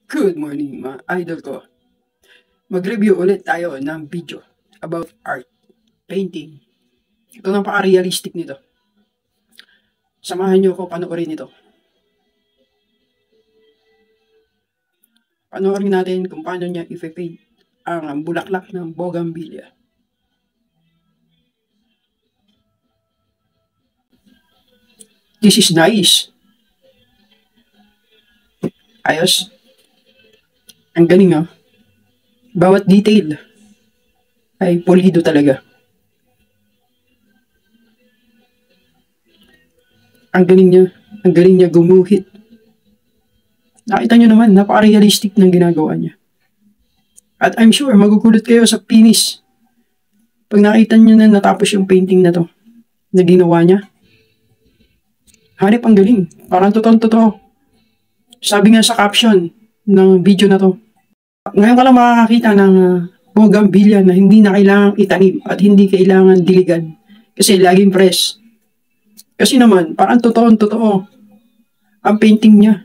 Good morning mga idol ko. Mag-review ulit tayo ng video about art, painting. Ito napaka-realistic nito. Samahan niyo ako panoorin ito. Panoorin natin kung paano niya i-paint ang bulaklak ng bougainvillea. This is nice. Ayos. Ang galing ah. Bawat detail ay pulido talaga. Ang galing niya gumuhit. Nakita nyo naman, napaka-realistic ng ginagawa niya. At I'm sure magugulat kayo sa finish. Pag nakita nyo na natapos yung painting na to, na ginawa niya, hanip ang galing. Parang totoo. Sabi nga sa caption ng video na to, ngayon ka lang makakakita ng bougainvillea na hindi na kailangang itanim at hindi kailangan diligan. Kasi laging fresh. Kasi naman, parang totoo ang painting niya.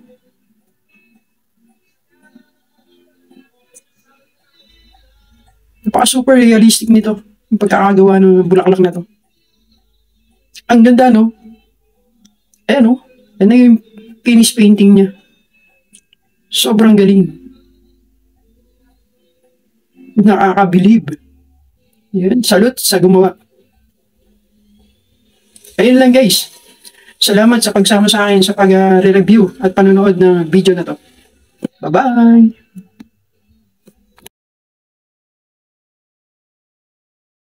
Napaka-super realistic nito, yung pagkakagawa ng bulaklak na to. Ang ganda, no? Ayan, no? Yan na yung finish painting niya. Sobrang galing. Nakakabilib. Yan, salute sa gumawa. Ayun lang guys. Salamat sa pagsama sa akin sa pag-review at panonood ng video na to. Bye-bye!